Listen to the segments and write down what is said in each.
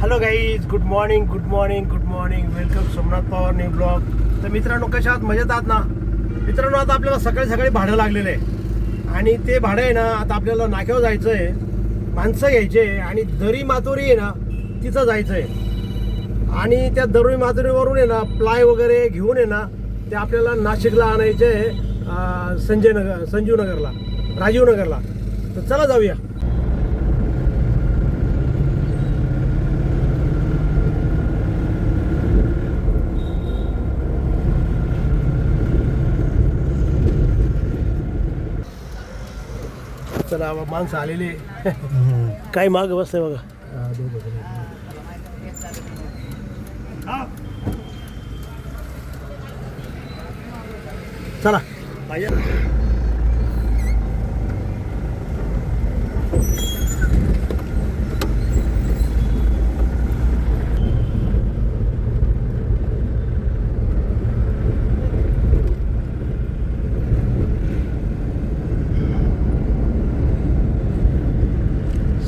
Hello guys, good morning good morning good morning. Welcome Somnath Pawar new blog. तर मित्रांनो, कशा आहात? मजेत आहात ना? मित्रांनो, आता आपल्याला सकाळी सकाळी भाडं लागलेलं आहे आणि ते भाडं आहे ना, आता आपल्याला नाक्यावर जायचं आहे, माणसं घ्यायचे आणि दरी मातोरी आहे ना तिथं जायचं आहे. आणि त्या दरी मातोरीवरून आहे ना प्लाय वगैरे घेऊन आहे ना ते आपल्याला नाशिकला आणायचे आहे, संजीवनगरला, राजीवनगरला. तर चला जाऊया. चला, माणसं आलेली काही माग बसते बघा. चला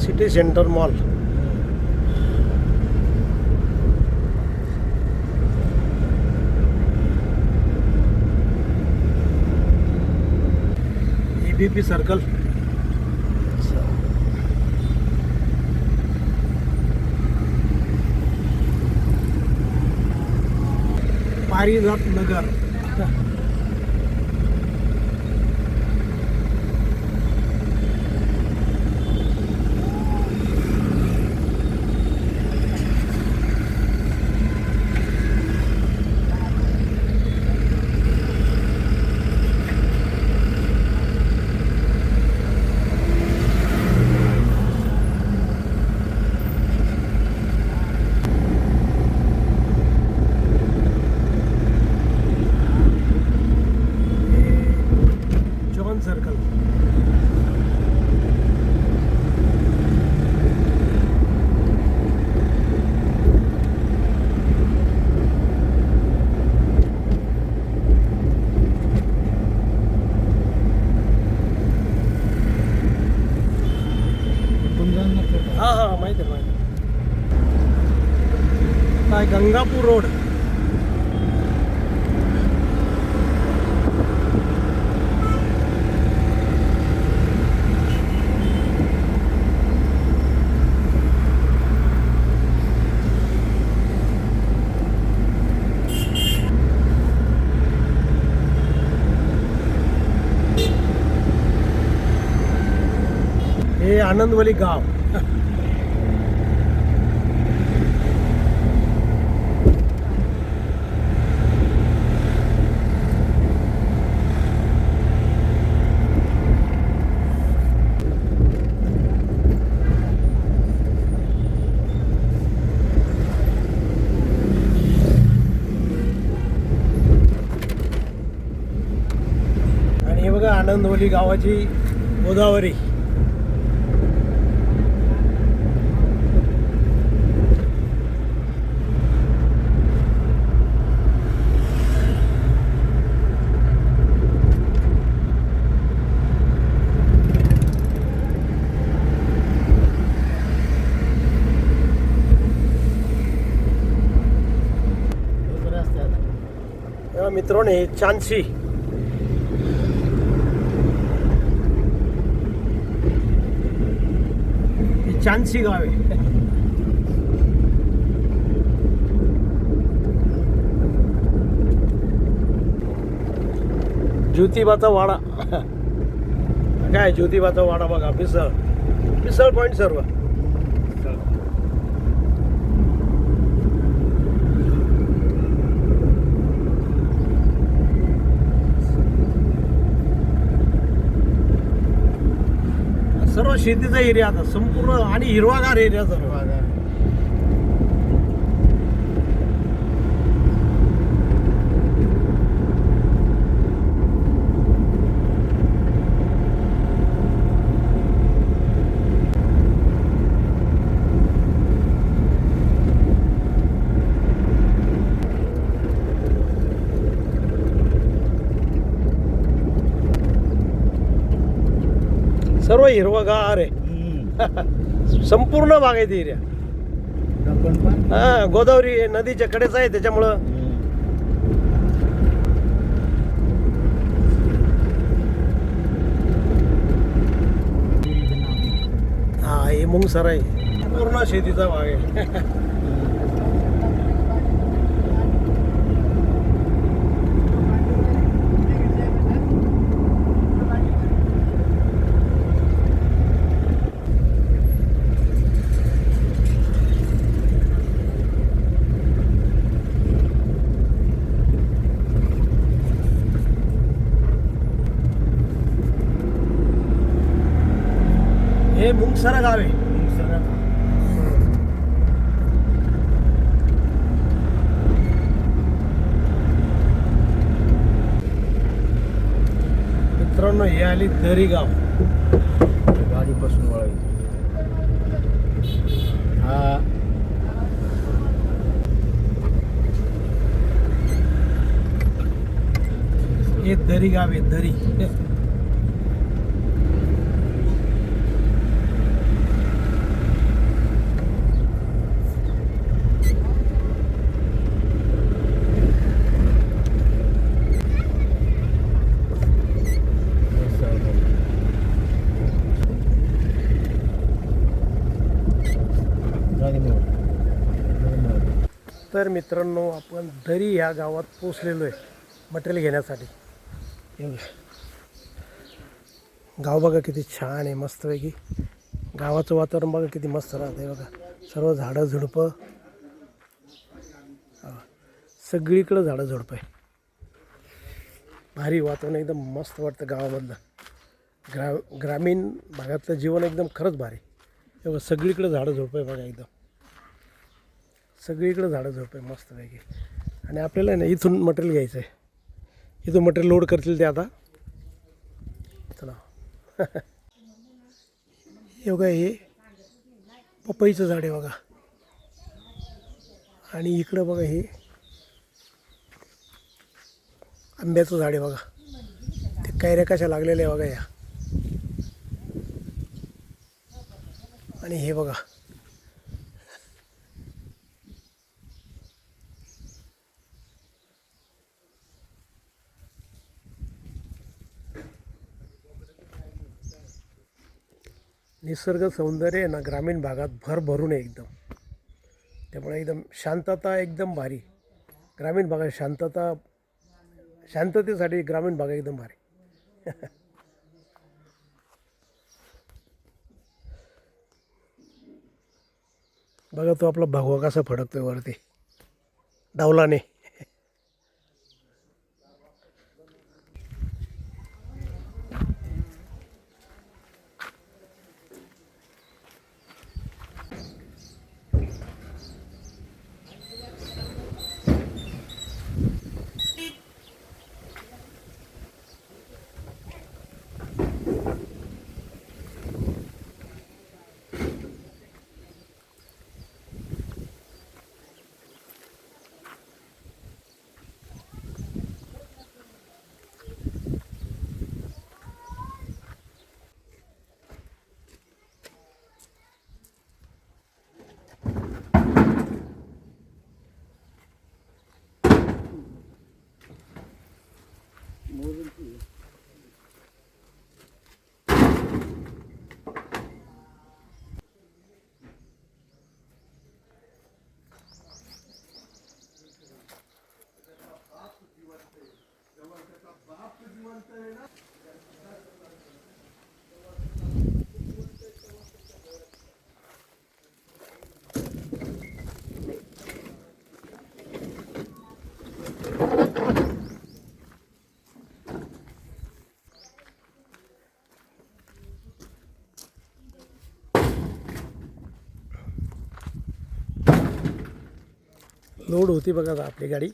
city centre mall. ABP circle. पारिजात नगर. सर्कल. हा हा माहिती आहे, माहिती आहे. गंगापूर रोड. हे आनंदवली गाव. आणि हे बघा आनंदवली गावाची गोदावरी. मित्रांनो, हे चांदशी. हे चांदशी गाव आहे. ज्योतिबाचा वाडा. काय ज्योतिबाचा वाडा बघा. मिसळ पॉइंट सर्व. सर्व शेतीचा एरिया आता संपूर्ण आणि हिरवागार एरिया सर्व. सर्व हिरवगार आहे. संपूर्ण बागायती एरिया. हा, गोदावरी नदीच्या कडेच आहे त्याच्यामुळं. हा, हे मुंगसर आहे, पूर्ण शेतीचा भाग आहे. हे मुंगसरा गाव आहे. मित्रांनो, हे आली दरी गाव. गाडीपासून वळायची. हा, हे दरी गाव आहे, दरी. तर मित्रांनो, आपण दरी ह्या गावात पोचलेलो आहे मटेरियल घेण्यासाठी. हे बघा. गाव बघा किती छान आहे, मस्तपैकी. गावाचं वातावरण बघा किती मस्त राहतं आहे बघा. सर्व झाडं झुडपं, सगळीकडं झाडं झुडपं आहे. भारी वातावरण, एकदम मस्त वाटतं गावामधलं. ग्रामीण भागातलं जीवन एकदम खरंच भारी. हे बघा, सगळीकडं झाडं झुडपं आहे बघा, एकदम सगळीकडं झाडं झुडपं आहे मस्तपैकी. आणि आपल्याला ना इथून मटेरियल घ्यायचं आहे. इथून मटेरियल लोड करतील ते आता. चला. हे बघा, हे पपईचं झाड आहे बघा. आणि इकडं बघा, हे आंब्याचं झाड आहे बघा. ते कैऱ्या कशा लागलेल्या आहे बघा या. आणि हे बघा, निसर्ग सौंदर्य आहे ना ग्रामीण भागात भरभरून आहे एकदम. त्यामुळे एकदम शांतता, एकदम भारी. ग्रामीण भागात शांततेसाठी ग्रामीण भाग एकदम भारी. बघा, तो आपला भगवा कसा फडकतोय वरती डावलाने. लोड होती बघा आपली गाडी.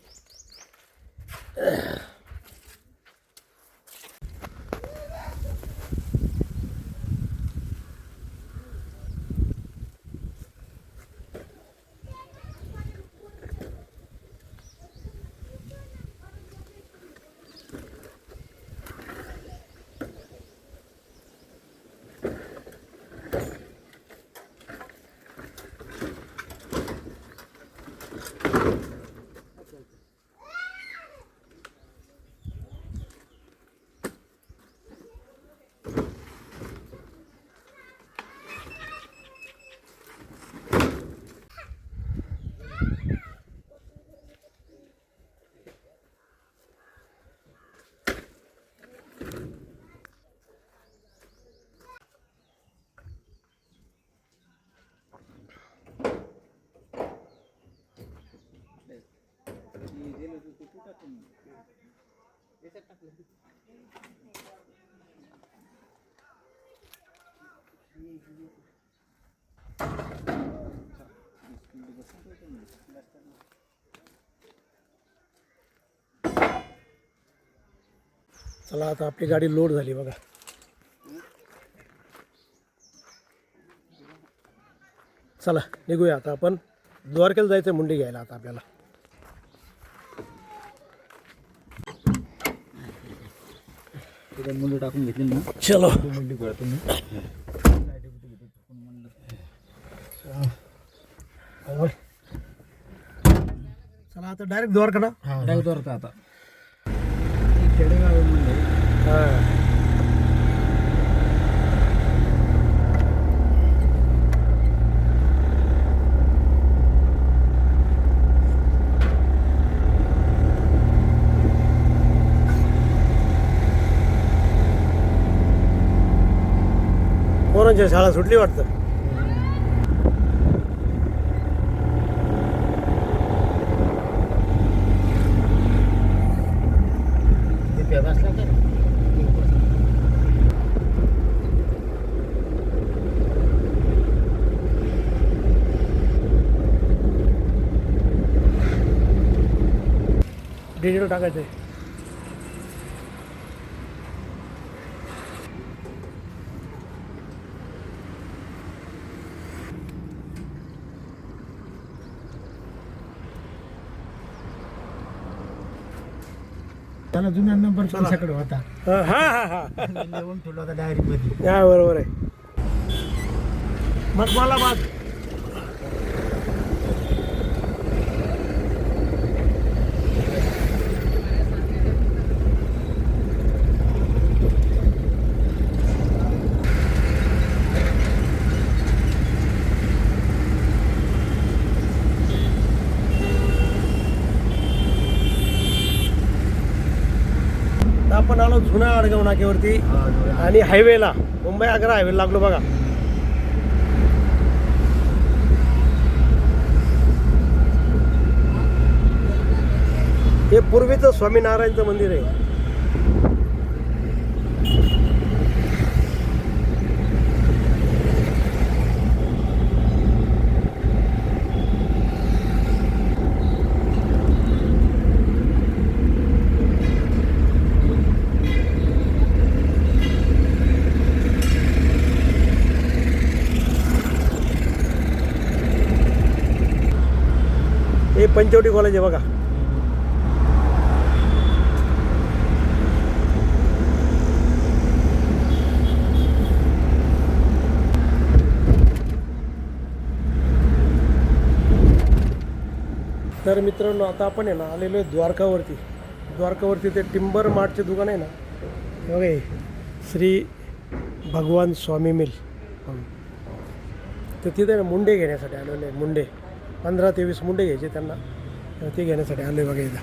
चला आता आपली गाडी लोड झाली बघा. चला निघूया आता आपण. द्वारकेला जायचं मुंडी घ्यायला आता आपल्याला. मुंडी टाकून घेतली ना. चलो मुंडी करा तुम्ही. चला आता डायरेक्ट द्वारका ना. डायरेक्ट द्वारका आता. खेडेगाव म्हणजे पोरांची शाळा सुटली वाटतं. डिझेल टाकायचं आहे. त्याला जुना नंबर तुमच्याकडे होता. हा हा हा लिहून ठेवला होता डायरी मध्ये. या बरोबर आहे. मग मला मग आपण आलो जुना आडगाव नाक्यावरती आणि हायवेला मुंबई आग्रा हायवे लागलो बघा. हे पूर्वीचं स्वामीनारायणचं मंदिर आहे. हे पंचवटी कॉलेज आहे बघा. तर मित्रांनो आता आपण आहे ना आलेलो आहे द्वारकावरती ते टिंबर मार्टचे दुकान आहे ना. हे बघा, हे श्री भगवान स्वामी मिल. तर तिथे ना मुंडे घेण्यासाठी आलेले आहे. मुंडे 15 ते 20 मुंडे घ्यायचे त्यांना. ते घेण्यासाठी आले बघा इथं.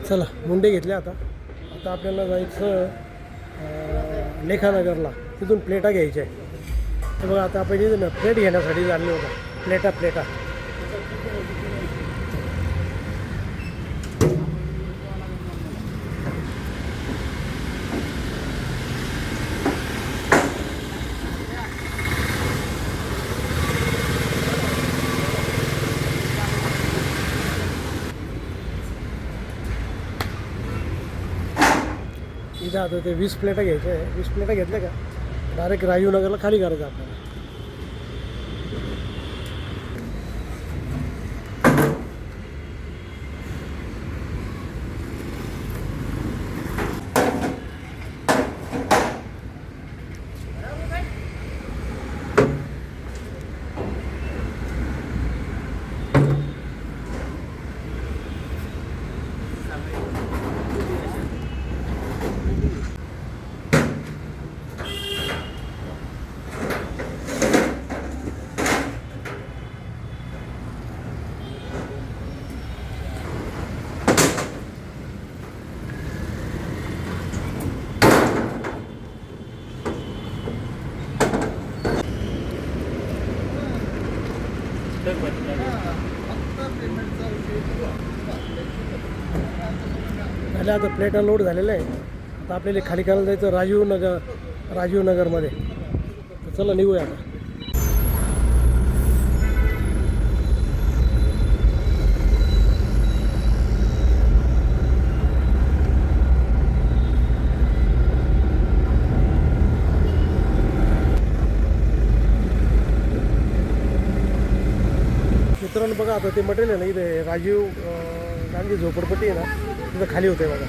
चला मुंडे घेतले. आता आपल्याला जायचं लेखानगरला. तिथून प्लेटा घ्यायच्या आहे. तर बघा आता आपण इथे ना प्लेट घेण्यासाठी चाललो होतो. प्लेटा इथं आता ते 20 प्लेटा घ्यायच्या आहे. 20 प्लेटा घेतल्या का डायरेक्ट राजीवनगरला खाली करायचं आपल्याला. झाल्या आता प्लेटा लोड झालेलं आहे. आता आपल्याला खाली करायला जायचं राजीव नगरमध्ये. तर चला निघूया आता. मित्रांनो बघा आता ते मटेरियल आहे ना इथे राजीव गांधी झोपडपट्टी आहे ना तिथं खाली होते बघा.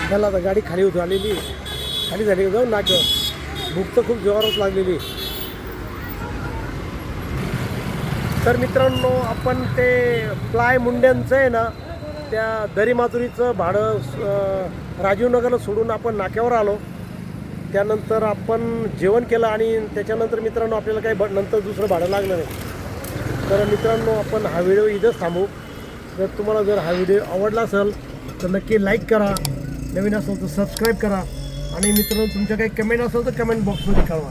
त्याला आता गाडी खाली होती आलेली खाली झाली का जाऊन नाक्यावर. भूक तर खूप जोरात लागलेली. तर मित्रांनो आपण ते प्लाय मुंड्यांचं आहे ना त्या दरी माथुरीचं भाडं राजीवनगरला सोडून आपण नाक्यावर आलो. त्यानंतर आपण जेवण केलं आणि त्याच्यानंतर मित्रांनो आपल्याला काही नंतर दुसरं भाडं लागलं नाही. तर मित्रांनो आपण हा व्हिडिओ इथंच थांबू. जर तुम्हाला जर हा व्हिडिओ आवडला असेल तर नक्की लाईक करा, नवीन असेल तर सबस्क्राईब करा आणि मित्रांनो तुमच्या काही कमेंट असेल तर कमेंट बॉक्समध्ये कळवा.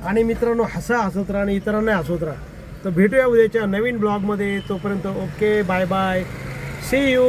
आणि मित्रांनो हसत राहा आणि इतरांना हसवत राहा. तर भेटूया उद्याच्या नवीन ब्लॉगमध्ये. तोपर्यंत okay, bye bye, see you.